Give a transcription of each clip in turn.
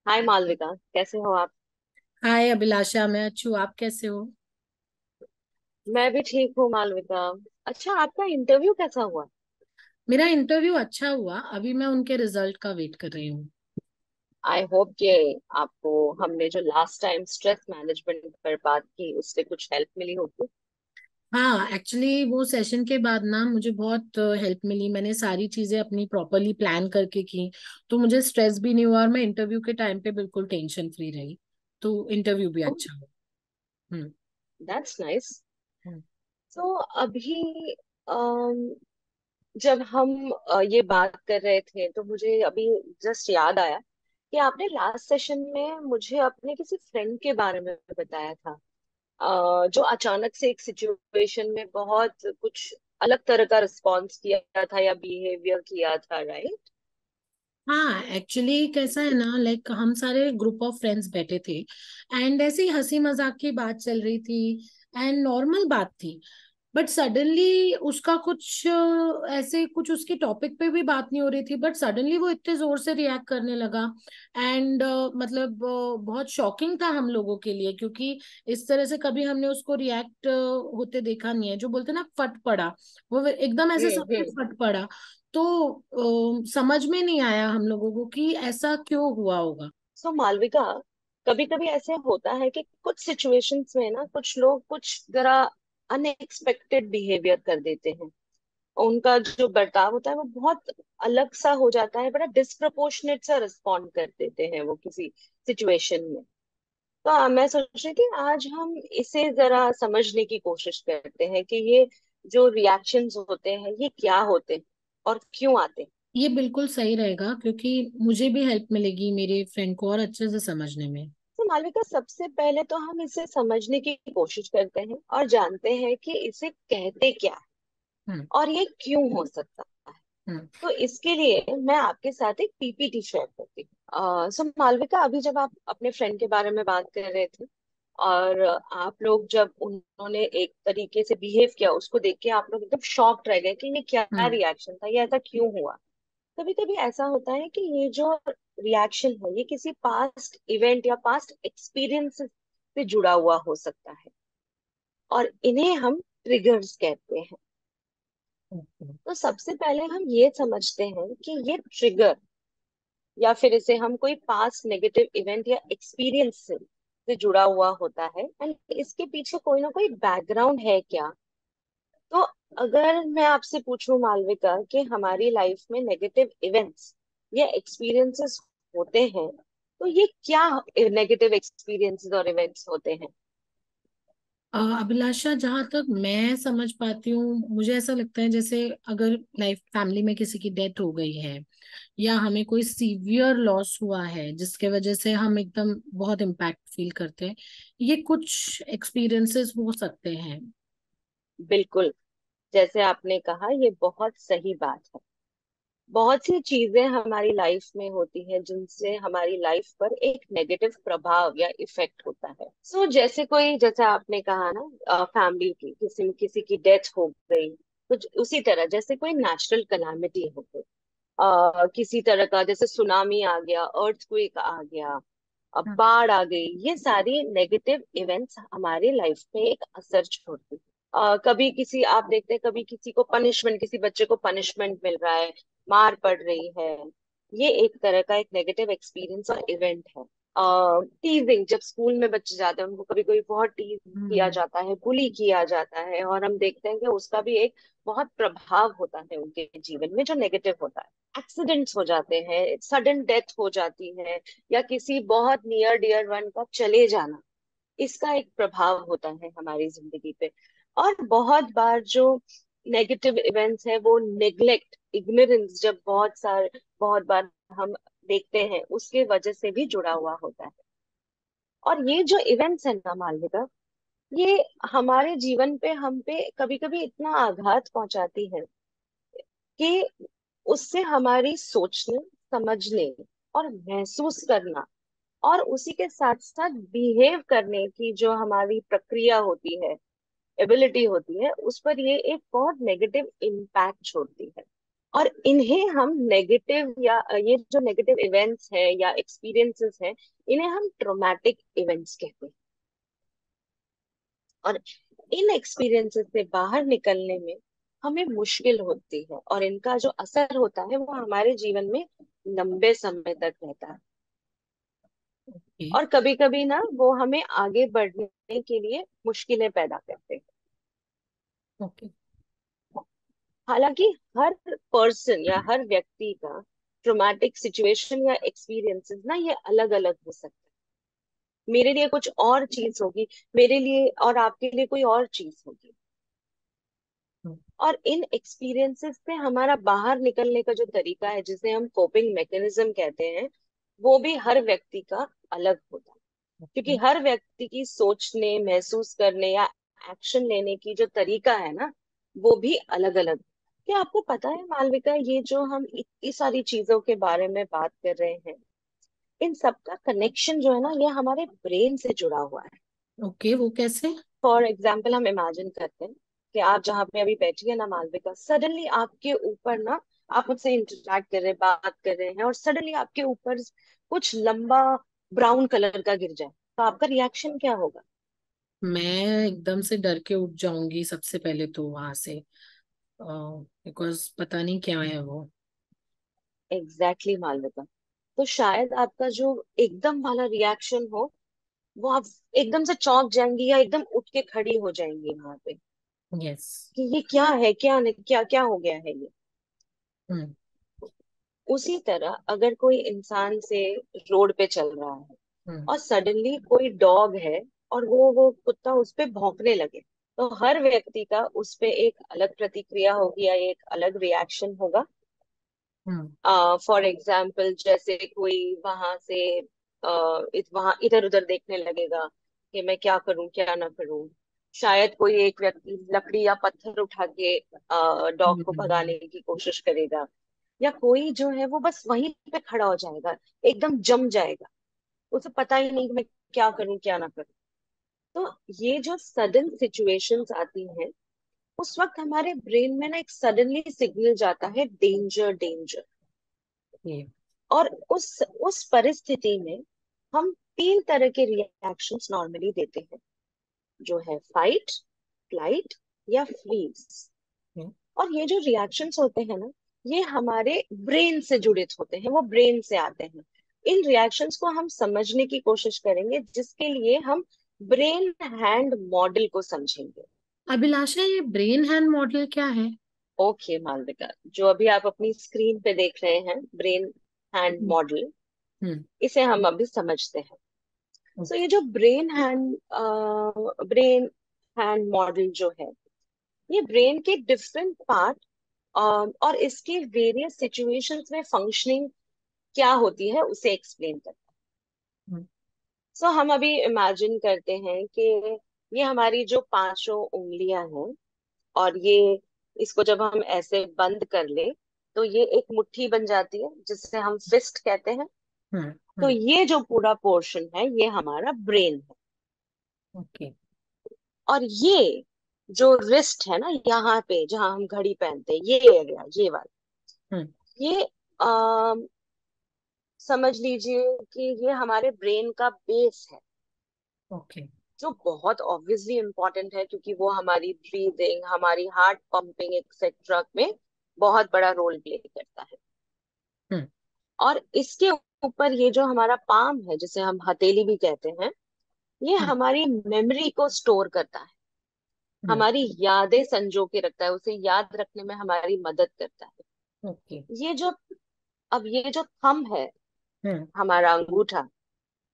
हाय मालविका, कैसे हो आप? हाय अभिलाषा, मैं अच्छी हूँ। आप कैसे हो? मैं भी ठीक हूँ मालविका। अच्छा, आपका इंटरव्यू कैसा हुआ? मेरा इंटरव्यू अच्छा हुआ। अभी मैं उनके रिजल्ट का वेट कर रही हूँ। आई होप कि आपको हमने जो लास्ट टाइम स्ट्रेस मैनेजमेंट पर बात की उससे कुछ हेल्प मिली होगी। हाँ, एक्चुअली वो सेशन के बाद ना मुझे बहुत हेल्प मिली। मैंने सारी चीजें अपनी प्रॉपरली प्लान करके की, तो मुझे स्ट्रेस भी नहीं हुआ और मैं इंटरव्यू के टाइम पे बिल्कुल टेंशन फ्री रही। तो इंटरव्यू भी अच्छा हुआ। हम्म। That's nice. हम्म। तो अभी अम, जब हम ये बात कर रहे थे तो मुझे अभी जस्ट याद आया कि आपने लास्ट सेशन में मुझे अपने किसी फ्रेंड के बारे में बताया था, जो अचानक से एक सिचुएशन में बहुत कुछ अलग तरह का रिस्पॉन्स किया था या बिहेवियर किया था, राइट? हाँ, एक्चुअली कैसा है ना, लाइक हम सारे ग्रुप ऑफ फ्रेंड्स बैठे थे एंड ऐसे ही हंसी मजाक की बात चल रही थी एंड नॉर्मल बात थी। बट सडनली उसका कुछ ऐसे कुछ उसकी टॉपिक पे भी बात नहीं हो रही थी, बट सडनली वो इतने जोर से रिएक्ट करने लगा। एंड मतलब बहुत शॉकिंग था हम लोगों के लिए, क्योंकि इस तरह से कभी हमने उसको रिएक्ट होते देखा नहीं है। जो बोलते ना, फट पड़ा। वो एकदम ऐसे सब पे हम्म। फट पड़ा। तो समझ में नहीं आया हम लोगों को कि ऐसा क्यों हुआ होगा। सो मालविका, कभी कभी ऐसे होता है कि कुछ सिचुएशंस में ना कुछ लोग कुछ जरा अनएक्सपेक्टेड बिहेवियर कर देते हैं। उनका जो बर्ताव होता है वो बहुत अलग सा हो जाता है, बड़ा डिस्प्रपोर्शनेट सा रिस्पॉन्ड कर देते हैं वो किसी सिचुएशन में। तो मैं सोच रही थी आज हम इसे जरा समझने की कोशिश करते हैं कि ये जो रिएक्शंस होते हैं ये क्या होते हैं और क्यों आते हैं। ये बिल्कुल सही रहेगा, क्योंकि मुझे भी हेल्प मिलेगी मेरे फ्रेंड को और अच्छे से समझने में। तो मालविका, सबसे पहले तो हम इसे समझने की कोशिश करते हैं और जानते हैं कि इसे कहते क्या है हम्म। और ये क्यों हो सकता है। हम्म। तो इसके लिए मैं आपके साथ एक पीपीटी शेयर करती हूँ। सो मालविका, अभी जब आप अपने फ्रेंड के बारे में बात कर रहे थे और आप लोग जब उन्होंने एक तरीके से बिहेव किया उसको देख के आप लोग एकदम शॉक्ड रह गए कि ये क्या हम्म। रिएक्शन था, ये ऐसा क्यों हुआ। कभी कभी ऐसा होता है कि ये जो रिएक्शन है ये किसी पास्ट इवेंट या पास्ट एक्सपीरियंस से जुड़ा हुआ हो सकता है और इन्हें हम ट्रिगर्स कहते हैं। हम्म। तो सबसे पहले हम ये समझते हैं कि ये ट्रिगर या फिर इसे हम कोई पास्ट नेगेटिव इवेंट या एक्सपीरियंस से जुड़ा हुआ होता है एंड इसके पीछे कोई ना कोई बैकग्राउंड है क्या। तो अगर मैं आपसे पूछूं मालविका कि हमारी लाइफ में नेगेटिव इवेंट्स या एक्सपीरियंसेस होते हैं, तो ये क्या नेगेटिव एक्सपीरियंसेस और इवेंट्स होते हैं? अभिलाषा, जहां तक मैं समझ पाती हूँ, मुझे ऐसा लगता है जैसे अगर लाइफ फैमिली में किसी की डेथ हो गई है या हमें कोई सीवियर लॉस हुआ है जिसके वजह से हम एकदम बहुत इम्पैक्ट फील करते हैं, ये कुछ एक्सपीरियंसेस हो सकते हैं। बिल्कुल, जैसे आपने कहा ये बहुत सही बात है। बहुत सी चीजें हमारी लाइफ में होती हैं जिनसे हमारी लाइफ पर एक नेगेटिव प्रभाव या इफेक्ट होता है। जैसे कोई, जैसे आपने कहा ना, फैमिली की किसी की डेथ हो गई, कुछ उसी तरह जैसे कोई नेचुरल कलामिटी हो गई, किसी तरह का जैसे सुनामी आ गया, अर्थक्वेक आ गया, हम्म। बाढ़ आ गई, ये सारी नेगेटिव इवेंट्स हमारी लाइफ में एक असर छोड़ती है। कभी किसी, आप देखते हैं कभी किसी को पनिशमेंट, किसी बच्चे को पनिशमेंट मिल रहा है, मार पड़ रही है, ये एक तरह का एक नेगेटिव एक्सपीरियंस और इवेंट है। टीजिंग, जब स्कूल में बच्चे जाते हैं उनको कभी कभी बहुत टीज किया हम्म। जाता है, बुली किया जाता है, और हम देखते हैं कि उसका भी एक बहुत प्रभाव होता है उनके जीवन में जो नेगेटिव होता है। एक्सीडेंट्स हो जाते हैं, सडन डेथ हो जाती है, या किसी बहुत नियर डियर वन का चले जाना, इसका एक प्रभाव होता है हमारी जिंदगी पे। और बहुत बार जो नेगेटिव इवेंट्स है वो नेग्लेक्ट, इग्नोरेंस, जब बहुत बार हम देखते हैं उसके वजह से भी जुड़ा हुआ होता है। और ये जो इवेंट्स है ना मालविका, ये हमारे जीवन पे हम पे कभी कभी इतना आघात पहुंचाती है कि उससे हमारी सोचने, समझने और महसूस करना और उसी के साथ साथ बिहेव करने की जो हमारी प्रक्रिया होती है, एबिलिटी होती है, उस पर ये एक बहुत नेगेटिव इम्पैक्ट छोड़ती है। और इन्हें हम नेगेटिव, या ये जो नेगेटिव इवेंट्स है या एक्सपीरियंसेस हैं, इन्हें हम ट्रोमैटिक इवेंट्स कहते हैं। और इन एक्सपीरियंसेस से बाहर निकलने में हमें मुश्किल होती है, और इनका जो असर होता है वो हमारे जीवन में लंबे समय तक रहता है। ओके। और कभी कभी ना वो हमें आगे बढ़ने के लिए मुश्किलें पैदा करते हैं। ओके। हालांकि हर पर्सन या हर व्यक्ति का ट्रोमैटिक सिचुएशन या एक्सपीरियंसेस ना ये अलग अलग हो सकता है। मेरे लिए कुछ और चीज होगी, मेरे लिए और आपके लिए कोई और चीज होगी। और इन एक्सपीरियंसेस से हमारा बाहर निकलने का जो तरीका है, जिसे हम कोपिंग मैकेनिज्म कहते हैं, वो भी हर व्यक्ति का अलग होता है। क्योंकि ओके। हर व्यक्ति की सोचने, महसूस करने या एक्शन लेने की जो तरीका है ना, वो भी अलग अलग। क्या आपको पता है मालविका, ये जो हम इतनी सारी चीजों के बारे में बात कर रहे हैं, इन सब का कनेक्शन जो है ना, ये हमारे ब्रेन से जुड़ा हुआ है। ओके, वो कैसे? फॉर एग्जाम्पल, हम इमेजिन करते हैं कि आप जहाँ पे अभी बैठी है ना मालविका, सडनली आपके ऊपर ना, आप मुझसे इंटरेक्ट कर रहे हैं, बात कर रहे हैं, और सडनली आपके ऊपर कुछ लंबा ब्राउन कलर का गिर जाए, तो आपका रिएक्शन क्या होगा? मैं एकदम से डर के उठ जाऊंगी सबसे पहले तो वहां से, बिकॉज पता नहीं क्या है वो। एग्जैक्टली मालविका। तो शायद आपका जो एकदम वाला रिएक्शन हो, वो आप एकदम से चौंक जाएंगी या एकदम उठ के खड़ी हो जाएंगी वहां पे, यस। कि ये क्या है, क्या नहीं, क्या क्या हो गया है ये। हम्म। उसी तरह अगर कोई इंसान से रोड पे चल रहा है हम्म। और सडनली कोई डॉग है और वो कुत्ता उस पे भौंकने लगे, तो हर व्यक्ति का उस पे एक अलग प्रतिक्रिया होगी या एक अलग रिएक्शन होगा। हम्म। फॉर एग्जाम्पल, जैसे कोई वहां से वहां इधर उधर देखने लगेगा कि मैं क्या करूं क्या ना करूं। शायद कोई एक व्यक्ति लकड़ी या पत्थर उठा के डॉग को भगाने की कोशिश करेगा, या कोई जो है वो बस वहीं पे खड़ा हो जाएगा, एकदम जम जाएगा, उसे पता ही नहीं कि मैं क्या करूं क्या ना करूं। तो ये जो सडन सिचुएशंस आती हैं, उस वक्त हमारे ब्रेन में ना एक सडनली सिग्नल जाता है, डेंजर डेंजर। ये। और उस परिस्थिति में हम तीन तरह के रिएक्शंस नॉर्मली देते हैं, जो है फाइट, फ्लाइट या फ्रीज। ये। और ये जो रिएक्शंस होते हैं ना, ये हमारे ब्रेन से जुड़ित होते हैं, वो ब्रेन से आते हैं। इन रिएक्शंस को हम समझने की कोशिश करेंगे, जिसके लिए हम ब्रेन हैंड मॉडल को समझेंगे। अभिलाषा, ये ब्रेन हैंड मॉडल क्या है? ओके मालविका, जो अभी आप अपनी स्क्रीन पे देख रहे हैं, ब्रेन हैंड हम्म। मॉडल, हम्म। इसे हम अभी समझते हैं। So okay. ये जो ब्रेन हैंड मॉडल जो है, ये ब्रेन के डिफरेंट पार्ट और इसके वेरियस सिचुएशंस में फंक्शनिंग क्या होती है उसे एक्सप्लेन करता है। हम्म। सो हम अभी इमेजिन करते हैं कि ये हमारी जो पांचों उंगलियां हैं, और ये, इसको जब हम ऐसे बंद कर ले, तो ये एक मुट्ठी बन जाती है जिसे हम फिस्ट कहते हैं। हम्म। तो हम्म। ये जो पूरा पोर्शन है, ये हमारा ब्रेन है। ओके। और ये जो रिस्ट है ना, यहाँ पे जहाँ हम घड़ी पहनते हैं, ये एरिया, ये वाला, हम्म। ये समझ लीजिए कि ये हमारे ब्रेन का बेस है, ओके। जो बहुत ऑब्वियसली इम्पोर्टेंट है, क्योंकि वो हमारी ब्रीदिंग, हमारी हार्ट पंपिंग एक्सेट्रा में बहुत बड़ा रोल प्ले करता है। हम्म। और इसके ऊपर ये जो हमारा पाम है, जिसे हम हथेली भी कहते हैं, ये हम्म। हमारी मेमोरी को स्टोर करता है, हम्म। हमारी यादें संजो के रखता है, उसे याद रखने में हमारी मदद करता है। ओके। ये जो, अब ये जो थंब है, हम्म। हमारा अंगूठा,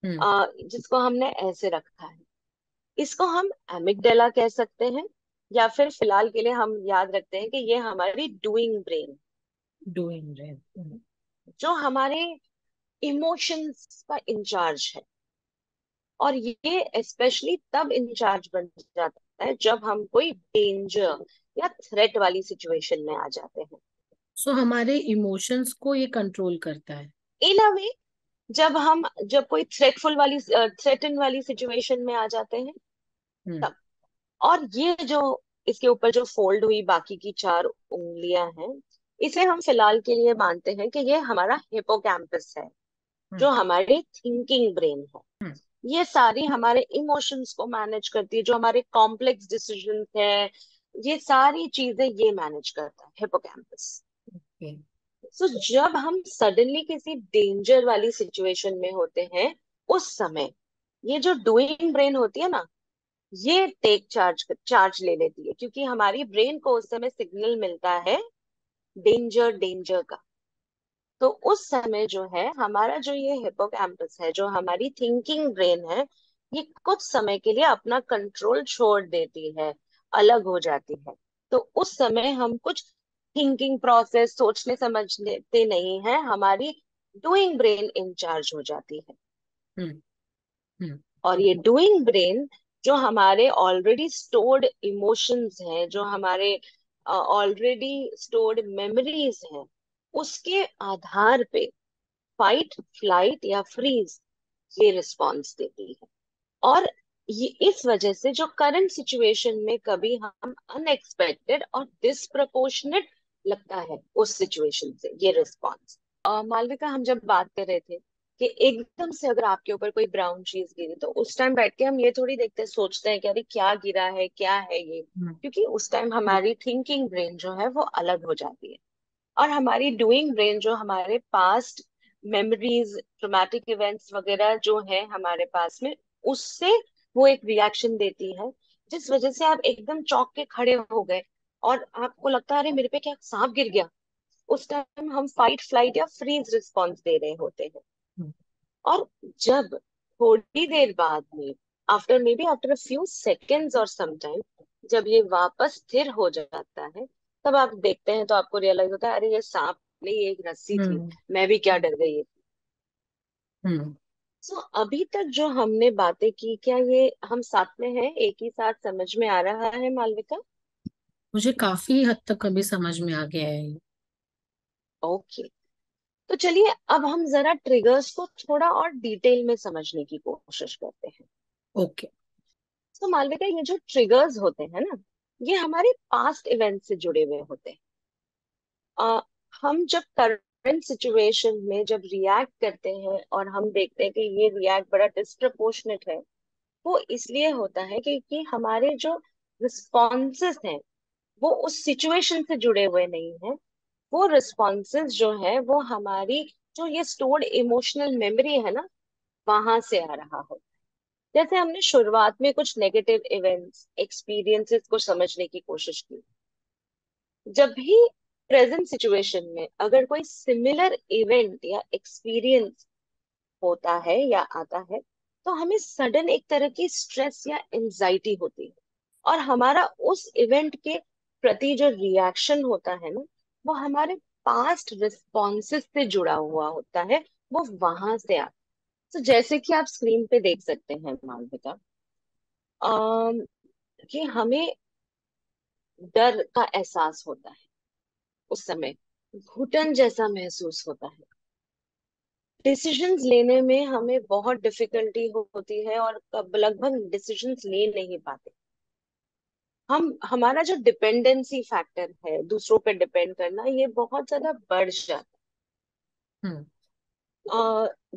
हम्म। जिसको हमने ऐसे रखा है, इसको हम एमिगडाला कह सकते हैं, या फिर फिलहाल के लिए हम याद रखते हैं कि ये हमारी डूइंग ब्रेन, डूइंग रेन। जो हमारे इमोशंस का इंचार्ज है। और ये स्पेशली तब इंचार्ज बन जाता है जब हम कोई डेंजर या थ्रेट वाली सिचुएशन में आ जाते हैं। सो हमारे इमोशंस को ये कंट्रोल करता है। इन अ वे, जब कोई थ्रेटन वाली सिचुएशन में आ जाते हैं, हम्म। तब। और ये जो इसके ऊपर जो फोल्ड हुई बाकी की चार उंगलियां हैं, इसे हम फिलहाल के लिए मानते हैं कि ये हमारा हिपोकैम्पस है, हम्म। जो हमारी थिंकिंग ब्रेन है। हम्म। ये सारी हमारे इमोशंस को मैनेज करती है, जो हमारे कॉम्प्लेक्स डिसीजंस है, ये सारी चीजें ये मैनेज करता है हिपोकैम्पस। ओके। सो जब हम सडनली किसी डेंजर वाली सिचुएशन में होते हैं, उस समय ये जो डूइंग ब्रेन होती है ना, ये टेक चार्ज ले लेती है, क्योंकि हमारी ब्रेन को उस समय सिग्नल मिलता है डेंजर डेंजर का। तो उस समय जो है हमारा जो ये हिपोकैम्पस है, जो हमारी थिंकिंग ब्रेन है, ये कुछ समय के लिए अपना कंट्रोल छोड़ देती है, अलग हो जाती है। तो उस समय हम कुछ थिंकिंग प्रोसेस, सोचने समझते नहीं है, हमारी डूइंग ब्रेन इंचार्ज हो जाती है। हम्म। हम्म। और ये डूइंग ब्रेन जो हमारे ऑलरेडी स्टोर्ड इमोशंस हैं, जो हमारे ऑलरेडी स्टोर्ड मेमोरीज हैं, उसके आधार पे फाइट, फ्लाइट या फ्रीज ये रिस्पॉन्स देती है। और ये इस वजह से जो करंट सिचुएशन में कभी हम अनएक्सपेक्टेड और डिसप्रपोर्शनेट लगता है, उस सिचुएशन से ये रिस्पॉन्स। मालविका, हम जब बात कर रहे थे कि एकदम से अगर आपके ऊपर कोई ब्राउन चीज गिरी, तो उस टाइम बैठ के हम ये थोड़ी देखते हैं, सोचते हैं कि अरे क्या गिरा है, क्या है ये। हम्म। क्योंकि उस टाइम हमारी थिंकिंग ब्रेन जो है वो अलग हो जाती है, और हमारी डूइंग ब्रेन जो हमारे पास्ट मेमोरीज, ट्रॉमेटिक इवेंट्स वगैरह जो है हमारे पास में, उससे वो एक रिएक्शन देती है, जिस वजह से आप एकदम चौंक के खड़े हो गए और आपको लगता है अरे मेरे पे क्या सांप गिर गया। उस टाइम हम फाइट, फ्लाइट या फ्रीज रिस्पॉन्स दे रहे होते हैं। हम्म। और जब थोड़ी देर बाद में, after may be after a few seconds और सम टाइम, जब ये वापस स्थिर हो जाता है, तब आप देखते हैं तो आपको रियलाइज होता है अरे ये सांप नहीं, ये एक रस्सी थी, हम्म। मैं भी क्या डर गई। हम्म। सो अभी तक जो हमने बातें की, क्या ये हम साथ में हैं, एक ही साथ समझ में आ रहा है मालविका? मुझे काफी हद तक अभी समझ में आ गया है ये। ओके। तो चलिए अब हम जरा ट्रिगर्स को थोड़ा और डिटेल में समझने की कोशिश करते हैं। ओके। तो मालविका, ये जो ट्रिगर्स होते हैं ना, ये हमारे पास्ट इवेंट से जुड़े हुए होते हैं। अ, हम जब करंट सिचुएशन में जब रिएक्ट करते हैं और हम देखते हैं कि ये रिएक्ट बड़ा डिस्प्रपोर्शनेट है, वो इसलिए होता है क्योंकि हमारे जो रिस्पॉन्सेस हैं वो उस सिचुएशन से जुड़े हुए नहीं है। वो रिस्पॉन्सेस जो है वो हमारी जो ये स्टोर्ड इमोशनल मेमोरी है ना, वहां से आ रहा हो। जैसे हमने शुरुआत में कुछ नेगेटिव इवेंट्स, एक्सपीरियंसेस को समझने की कोशिश की। जब भी प्रेजेंट सिचुएशन में अगर कोई सिमिलर इवेंट या एक्सपीरियंस होता है या आता है, तो हमें सडन एक तरह की स्ट्रेस या एंजाइटी होती है, और हमारा उस इवेंट के प्रति जो रिएक्शन होता है ना, वो हमारे पास्ट रिस्पॉन्सेस से जुड़ा हुआ होता है, वो वहां से आता है। तो जैसे कि आप स्क्रीन पे देख सकते हैं मालविका, अम, कि हमें डर का एहसास होता है, उस समय घुटन जैसा महसूस होता है, डिसीजंस लेने में हमें बहुत डिफिकल्टी होती है, और कब लगभग डिसीजंस ले नहीं पाते। हम हमारा जो डिपेंडेंसी फैक्टर है, दूसरों पे डिपेंड करना, ये बहुत ज्यादा बढ़ जाता हम्म। है।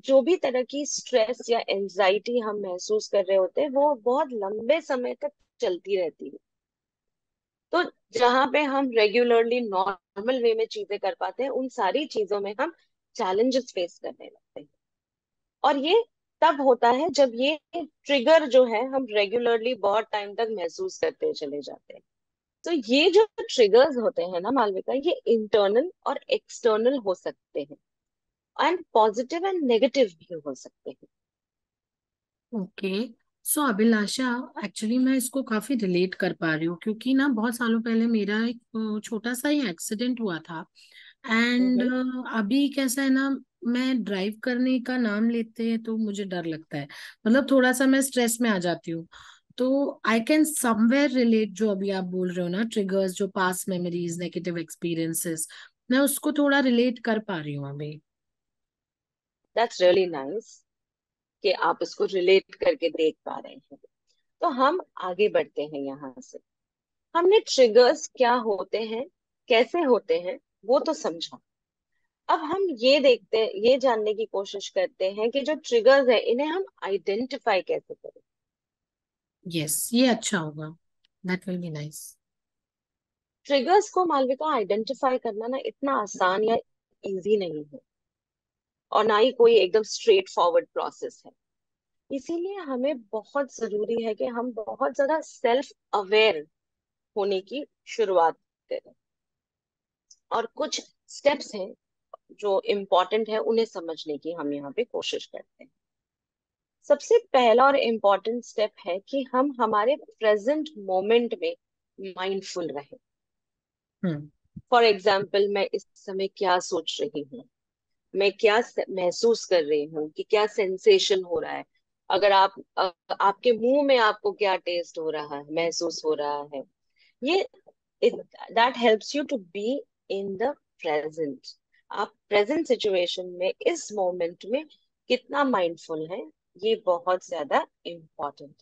जो भी तरह की स्ट्रेस या एंजाइटी हम महसूस कर रहे होते हैं, वो बहुत लंबे समय तक चलती रहती है। तो जहाँ पे हम रेगुलरली नॉर्मल वे में चीजें कर पाते हैं, उन सारी चीजों में हम चैलेंजेस फेस करने लगते हैं। और ये तब होता है जब ये ट्रिगर जो है हम रेगुलरली बहुत टाइम तक महसूस करते चले जाते हैं। तो ये जो ट्रिगर्स होते हैं ना मालविका, ये इंटरनल और एक्सटर्नल हो सकते हैं, एंड पॉजिटिव एंड नेगेटिव भी हो सकते हैं। ओके। सो अभिलाषा, एक्चुअली मैं इसको काफी रिलेट कर पा रही हूँ, क्योंकि ना बहुत सालों पहले मेरा एक छोटा सा ही एक्सीडेंट हुआ था। एंड हम्म। अभी कैसा है ना, मैं ड्राइव करने का नाम लेते हैं तो मुझे डर लगता है, मतलब थोड़ा सा मैं स्ट्रेस में आ जाती हूँ। तो आई कैन समवेयर रिलेट जो अभी आप बोल रहे हो ना, ट्रिगर्स, जो पास्ट मेमोरीज, नेगेटिव एक्सपीरियंसेस, मैं उसको थोड़ा रिलेट कर पा रही हूँ अभी। दैट्स रियली नाइस कि आप इसको रिलेट करके देख पा रहे हैं। तो हम आगे बढ़ते हैं यहाँ से। हमने ट्रिगर्स क्या होते हैं, कैसे होते हैं, वो तो समझा। अब हम ये देखते हैं, ये जानने की कोशिश करते हैं कि जो ट्रिगर्स है इन्हें हम आइडेंटिफाई कैसे करें। यस, ये अच्छा होगा, that will be nice. Triggers को मालविका आइडेंटिफाई करना ना इतना आसान या इजी नहीं है, और ना ही कोई एकदम स्ट्रेट फॉरवर्ड प्रोसेस है। इसीलिए हमें बहुत जरूरी है कि हम बहुत ज्यादा सेल्फ अवेयर होने की शुरुआत करें, और कुछ स्टेप्स हैं जो इम्पोर्टेंट है उन्हें समझने की हम यहाँ पे कोशिश करते हैं। सबसे पहला और इम्पोर्टेंट स्टेप है कि हम हमारे प्रेजेंट मोमेंट में माइंडफुल रहें। हम्म। फॉर एग्जाम्पल, मैं इस समय क्या सोच रही हूँ, मैं क्या महसूस कर रही हूँ, कि क्या सेंसेशन हो रहा है। अगर आपके मुंह में आपको क्या टेस्ट हो रहा है, महसूस हो रहा है, ये that helps you to be in the present. आप प्रेजेंट सिचुएशन में इस मोमेंट में कितना माइंडफुल है, ये बहुत ज्यादा इम्पोर्टेंट।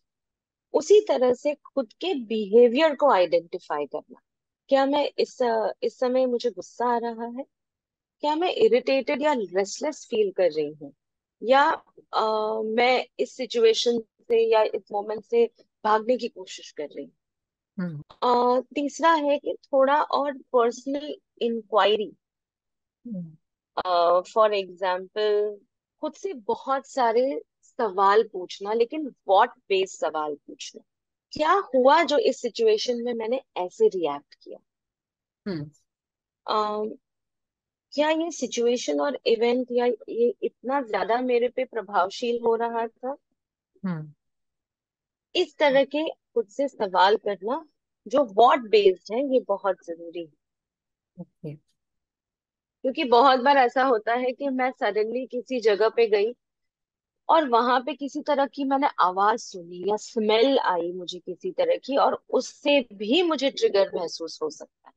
उसी तरह से खुद के बिहेवियर को आइडेंटिफाई करना। क्या मैं इस समय मुझे गुस्सा आ रहा है, क्या मैं इरिटेटेड या रेस्टलेस फील कर रही हूँ, या मैं इस सिचुएशन से या इस मोमेंट से भागने की कोशिश कर रही हम्म। हूँ। तीसरा है कि थोड़ा और personal inquiry. Hmm. For example, खुद से बहुत सारे सवाल पूछना, लेकिन व्हाट बेस्ड सवाल पूछना। क्या हुआ जो इस सिचुएशन में मैंने ऐसे रिएक्ट किया। हम्म। क्या ये सिचुएशन और इवेंट, या ये इतना ज्यादा मेरे पे प्रभावशील हो रहा था। हम्म। इस तरह के खुद से सवाल करना जो व्हाट बेस्ड है, ये बहुत जरूरी है। ओके। क्योंकि बहुत बार ऐसा होता है कि मैं सडनली किसी जगह पे गई, और वहां पे किसी तरह की मैंने आवाज सुनी या स्मेल आई मुझे किसी तरह की, और उससे भी मुझे ट्रिगर महसूस हो सकता है।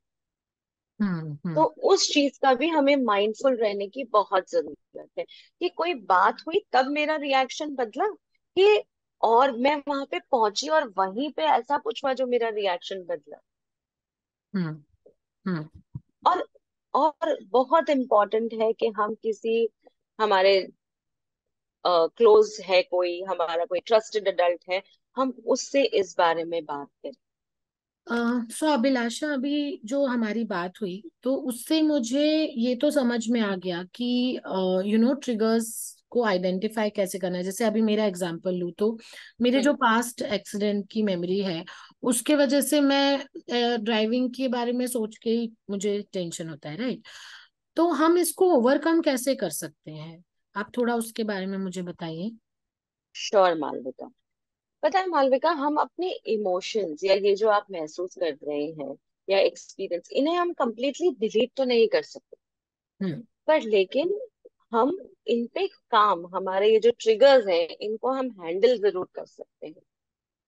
हम्म। तो हम्म। उस चीज का भी हमें माइंडफुल रहने की बहुत जरूरत है, कि कोई बात हुई तब मेरा रिएक्शन बदला, कि और मैं वहां पे पहुंची और वहीं पे ऐसा कुछ हुआ जो मेरा रिएक्शन बदला। हम्म। हम्म। और और बहुत इम्पोर्टेंट है कि हम किसी, हमारे क्लोज है कोई, हमारा कोई ट्रस्टेड अडल्ट है, हम उससे इस बारे में बात करें। सो अभिलाषा, अभी जो हमारी बात हुई तो उससे मुझे ये तो समझ में आ गया कि ट्रिगर्स को आइडेंटिफाई कैसे करना है। जैसे अभी मेरा एग्जांपल लूँ तो मेरे जो हम्म। पास्ट एक्सीडेंट की मेमोरी है, उसके वजह से मैं ड्राइविंग के बारे में सोच के ही मुझे टेंशन होता है, राइट? तो हम इसको ओवरकम कैसे कर सकते हैं? आप थोड़ा उसके बारे में मुझे बताइए। श्योर मालविका। पता है मालविका, हम अपने इमोशंस या ये जो आप महसूस कर रहे हैं या एक्सपीरियंस, इन्हें हम कंप्लीटली डिलीट तो नहीं कर सकते, हम्म। पर लेकिन हम इन पे काम, हमारे ये जो ट्रिगर्स हैं इनको हम हैंडल जरूर कर सकते हैं।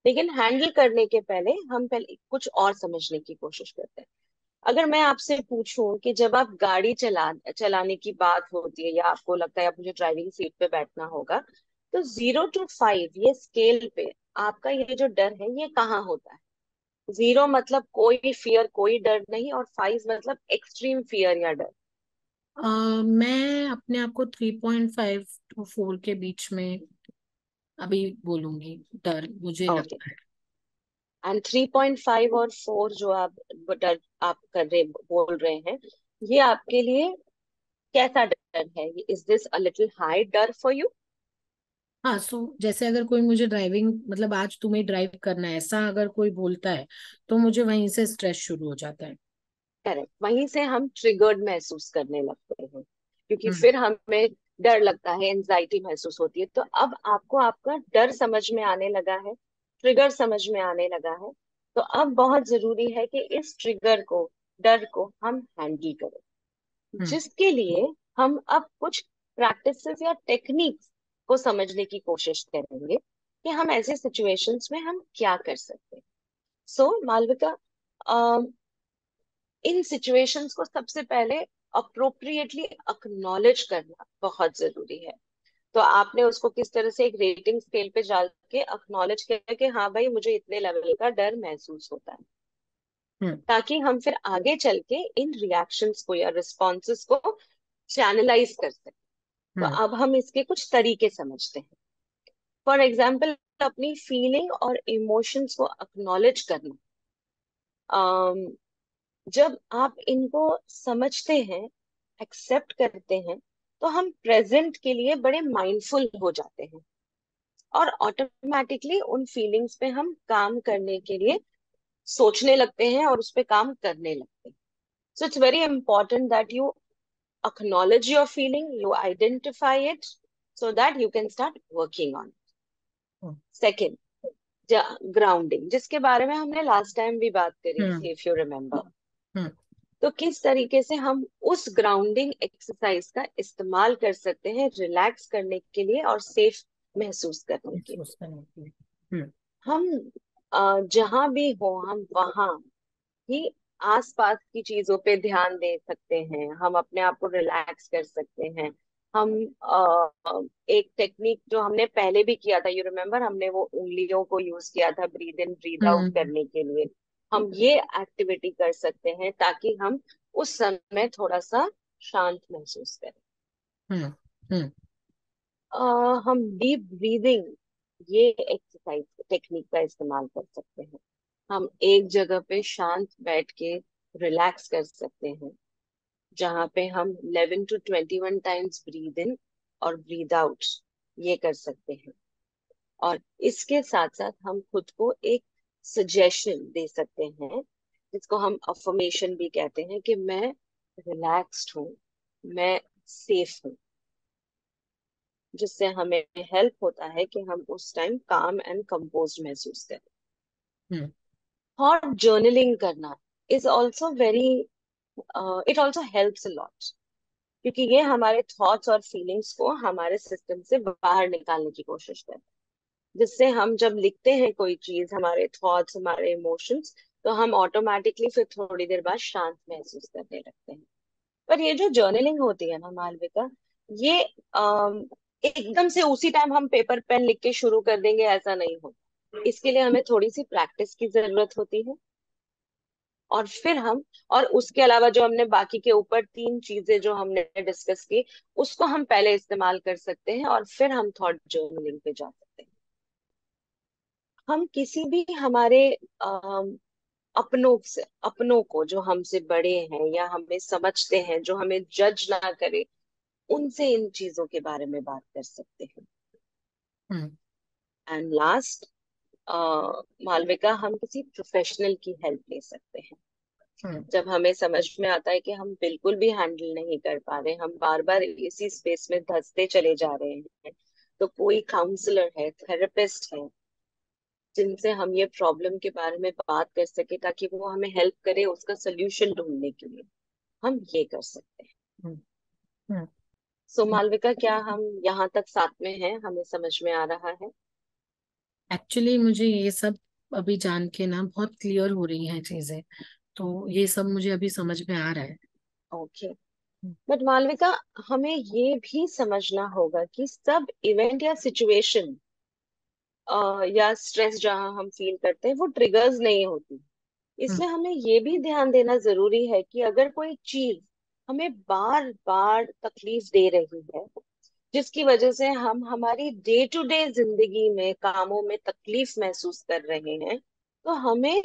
लेकिन हैंडल करने के पहले हम पहले कुछ और समझने की कोशिश करते हैं। अगर मैं आपसे पूछूं कि जब आप गाड़ी चलाने की बात होती है, या आपको लगता है आप मुझे ड्राइविंग सीट पे बैठना होगा, तो 0 to 5 ये स्केल पे आपका ये जो डर है ये कहाँ होता है। 0 मतलब कोई फियर, कोई डर नहीं, और 5 मतलब एक्सट्रीम फियर या डर। मैं अपने आप को 3.5 to 4 के बीच में अभी बोलूंगी, डर मुझे ओके। लगता है। एंड 3.5 और 4 जो आप डर आप कर रहे बोल रहे हैं, ये आपके लिए कैसा डर है? Is this a little high डर फॉर यू? हाँ, सो जैसे अगर कोई मुझे ड्राइविंग, मतलब आज तुम्हें ड्राइव करना है, ऐसा अगर कोई बोलता है तो मुझे वहीं से स्ट्रेस शुरू हो जाता है। करेक्ट, वहीं से हम ट्रिगर्ड महसूस करने लगते हैं, क्योंकि हम्म। फिर हमें डर लगता है, एंजाइटी महसूस होती है। तो अब आपको आपका डर समझ में आने लगा है, ट्रिगर समझ में आने लगा है। तो अब बहुत जरूरी है कि इस ट्रिगर को, डर को हम हैंडल करें, हम्म। जिसके लिए हम अब कुछ प्रैक्टिसेस या टेक्निक्स को समझने की कोशिश करेंगे, कि हम ऐसे सिचुएशंस में हम क्या कर सकते हैं। सो मालविका, इन सिचुएशंस को सबसे पहले अप्रोप्रिएटली अक्नॉलेज करना बहुत जरूरी है। तो आपने उसको किस तरह से एक रेटिंग स्केल पे डाल के अक्नॉलेज किया कि हाँ भाई, मुझे इतने लेवल का डर महसूस होता है। हम्म। ताकि हम फिर आगे चल के इन रिएक्शंस को या रिस्पॉन्सेस को चैनलाइज कर सकें। तो हम्म। अब हम इसके कुछ तरीके समझते हैं। फॉर एग्जाम्पल, अपनी फीलिंग और इमोशंस को अक्नॉलेज करना। अम, जब आप इनको समझते हैं, एक्सेप्ट करते हैं, तो हम प्रेजेंट के लिए बड़े माइंडफुल हो जाते हैं और ऑटोमेटिकली उन फीलिंग्स पे हम काम करने के लिए सोचने लगते हैं और उस पे काम करने लगते हैं। So it's very important that you acknowledge your feeling, you identify it so that you can start working on it. Hmm. Second, grounding, जिसके बारे में हमने लास्ट टाइम भी बात करी हम्म। थी, इफ यू रिमेम्बर। हम्म। तो किस तरीके से हम उस ग्राउंडिंग एक्सरसाइज का इस्तेमाल कर सकते हैं रिलैक्स करने के लिए और सेफ महसूस करने के लिए। महसूस करने के लिए। हम्म। हम जहां भी हो, हम वहां ही आसपास की चीजों पे ध्यान दे सकते हैं, हम अपने आप को रिलैक्स कर सकते हैं। हम एक टेक्निक जो हमने पहले भी किया था, यू रिमेम्बर, हमने वो उंगलियों को यूज किया था ब्रीद इन ब्रीद आउट हम्म। करने के लिए। हम ये एक्टिविटी कर सकते हैं ताकि हम उस समय थोड़ा सा शांत महसूस करें। हम्म। हम्म। हम डीप ब्रीदिंग, ये एक्सरसाइज टेक्निक का इस्तेमाल कर सकते हैं। हम एक जगह पे शांत बैठ के रिलैक्स कर सकते हैं, जहाँ पे हम 11 to 21 टाइम्स ब्रीद इन और ब्रीद आउट ये कर सकते हैं। और इसके साथ साथ हम खुद को एक सजेशन दे सकते हैं, जिसको हम अफर्मेशन भी कहते हैं, कि मैं रिलैक्स्ड हूँ, मैं सेफ हूँ। जिससे हमें हेल्प होता है कि हम उस टाइम काम एंड कंपोज महसूस करें। हम्म। और जर्नलिंग करना is also very, it also helps a lot, क्योंकि ये हमारे थॉट्स और फीलिंग्स को हमारे सिस्टम से बाहर निकालने की कोशिश करता है। जिससे हम जब लिखते हैं कोई चीज, हमारे थॉट्स, हमारे इमोशंस, तो हम ऑटोमेटिकली फिर थोड़ी देर बाद शांत महसूस करने लगते हैं। पर ये जो जर्नलिंग होती है ना मालविका, ये एकदम से उसी टाइम हम पेपर पेन लिख के शुरू कर देंगे, ऐसा नहीं होता। इसके लिए हमें थोड़ी सी प्रैक्टिस की जरूरत होती है। और फिर हम, और उसके अलावा जो हमने बाकी के ऊपर तीन चीजें जो हमने डिस्कस की, उसको हम पहले इस्तेमाल कर सकते हैं और फिर हम थॉट जर्नलिंग पे जा सकते हैं। हम किसी भी हमारे अम, अपनों को, जो हमसे बड़े हैं या हमें समझते हैं, जो हमें जज ना करे, उनसे इन चीजों के बारे में बात कर सकते हैं। हम्म। एंड लास्ट, मालविका, हम किसी प्रोफेशनल की हेल्प ले सकते हैं। हम्म। जब हमें समझ में आता है कि हम बिल्कुल भी हैंडल नहीं कर पा रहे, हम बार बार इसी स्पेस में धंसते चले जा रहे हैं, तो कोई काउंसलर है, थेरेपिस्ट है, जिनसे हम ये प्रॉब्लम के बारे में बात कर सके, ताकि वो हमें हेल्प करे उसका सोल्यूशन ढूंढने के लिए, हम ये कर सकते हैं। हम्म। हम्म। सो मालविका, क्या हम यहाँ तक साथ में हैं? हमें समझ में आ रहा है? एक्चुअली मुझे ये सब अभी जान के ना बहुत क्लियर हो रही हैं चीजें। तो ये सब मुझे अभी समझ में आ रहा है। ओके। हम्म। बट मालविका, हमें ये भी समझना होगा कि सब इवेंट या सिचुएशन या स्ट्रेस जहां हम फील करते हैं, वो ट्रिगर्स नहीं होती। हम्म। इसलिए हमें ये भी ध्यान देना जरूरी है कि अगर कोई चीज हमें बार बार तकलीफ दे रही है, जिसकी वजह से हम हमारी डे टू डे जिंदगी में कामों में तकलीफ महसूस कर रहे हैं, तो हमें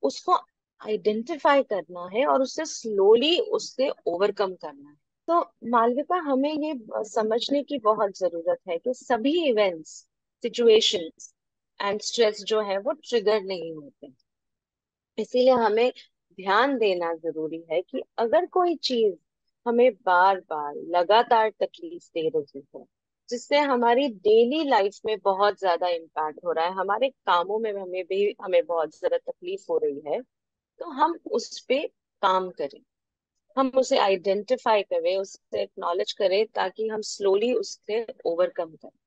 उसको आइडेंटिफाई करना है और उससे स्लोली उससे ओवरकम करना है। तो मालविका, हमें ये समझने की बहुत जरूरत है कि सभी इवेंट्स, सिचुएशंस एंड स्ट्रेस जो है वो ट्रिगर नहीं होते। इसीलिए हमें ध्यान देना जरूरी है कि अगर कोई चीज हमें बार बार लगातार तकलीफ दे रही है, जिससे हमारी डेली लाइफ में बहुत ज्यादा इम्पैक्ट हो रहा है, हमारे कामों में हमें बहुत ज्यादा तकलीफ हो रही है, तो हम उस पे काम करें, हम उसे आइडेंटिफाई करें, उसे एक्नॉलेज करें, ताकि हम स्लोली उससे ओवरकम करें।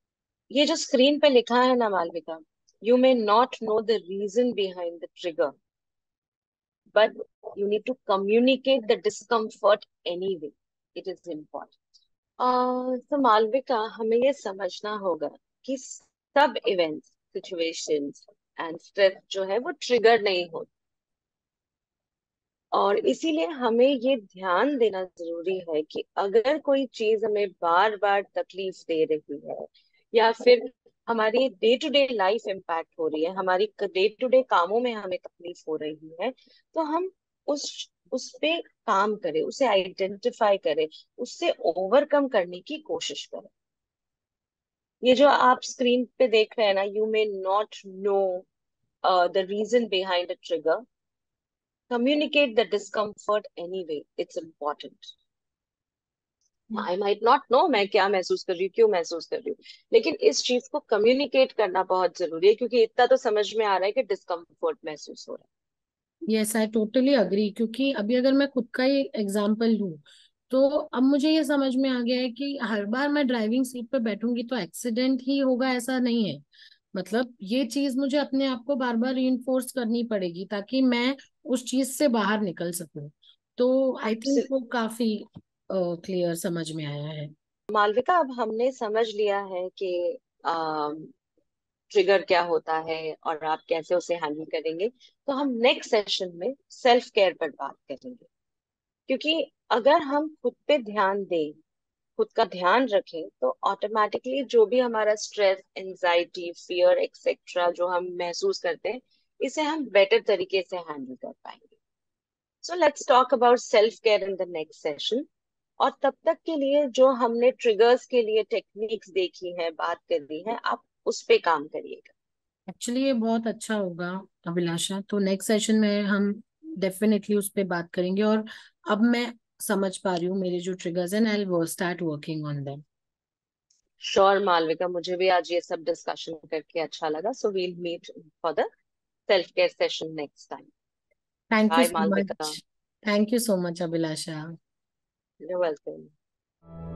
ये जो स्क्रीन पे लिखा है ना Malvika, you may not know the reason behind the trigger, but you need to communicate the discomfort anyway. It is important. तो मालविका, हमें ये समझना होगा कि सब इवेंट्स, सिचुएशंस एंड स्ट्रेस जो है वो ट्रिगर नहीं होते। और इसीलिए हमें ये ध्यान देना जरूरी है कि अगर कोई चीज हमें बार बार तकलीफ दे रही है, या फिर हमारी day to day life impact हो रही है, हमारी डे टू डे कामों में हमें तकलीफ हो रही है, तो हम उस पे काम करें, उसे आइडेंटिफाई करें, उससे ओवरकम करने की कोशिश करें। ये जो आप स्क्रीन पे देख रहे हैं ना, you may not know the reason behind a trigger, communicate the discomfort anyway, it's important. I might not know मैं क्या महसूस कर रही हूँ, क्यों महसूस कर रही हूँ, लेकिन इस चीज को कम्युनिकेट करना बहुत जरूरी है, क्योंकि इतना तो समझ में आ रहा है कि डिस्कम्फर्ट महसूस हो रहा यस, आई टोटली अग्री, क्योंकि अभी अगर मैं खुद का ही एग्जांपल लूं, तो अब मुझे ये समझ में आ गया है कि हर बार मैं ड्राइविंग सीट पे बैठूंगी तो एक्सीडेंट ही होगा ऐसा नहीं है। मतलब ये चीज मुझे अपने आप को बार बार रीइंफोर्स करनी पड़ेगी ताकि मैं उस चीज से बाहर निकल सकूं। तो आई है। थिंक वो काफी क्लियर समझ में आया है। मालविका, अब हमने समझ लिया है कि ट्रिगर क्या होता है और आप कैसे उसे हैंडल करेंगे, तो हम नेक्स्ट सेशन में सेल्फ केयर पर बात करेंगे। क्योंकि अगर हम खुद पे ध्यान दें, खुद का ध्यान रखें, तो ऑटोमेटिकली जो भी हमारा स्ट्रेस, एंजाइटी, फियर एक्सेट्रा जो हम महसूस करते हैं, इसे हम बेटर तरीके से हैंडल कर पाएंगे। So let's talk about self care in the next session. और तब तक के लिए जो हमने ट्रिगर्स के लिए टेक्निक्स देखी है, बात करी है, आप उस पे काम करिएगा। एक्चुअली ये बहुत अच्छा होगा अभिलाषा, तो नेक्स्ट सेशन में हम डेफिनेटली उस पर बात करेंगे। और अब मैं समझ पा रही हूँ मेरे जो ट्रिगर्स हैं, I will start working on them. Sure Malvika, मुझे भी आज ये सब डिस्कशन करके अच्छा लगा। So we'll meet for the self care session next time. Thank you bye so Malvika. Much. Thank you so much Abhilasha. You welcome.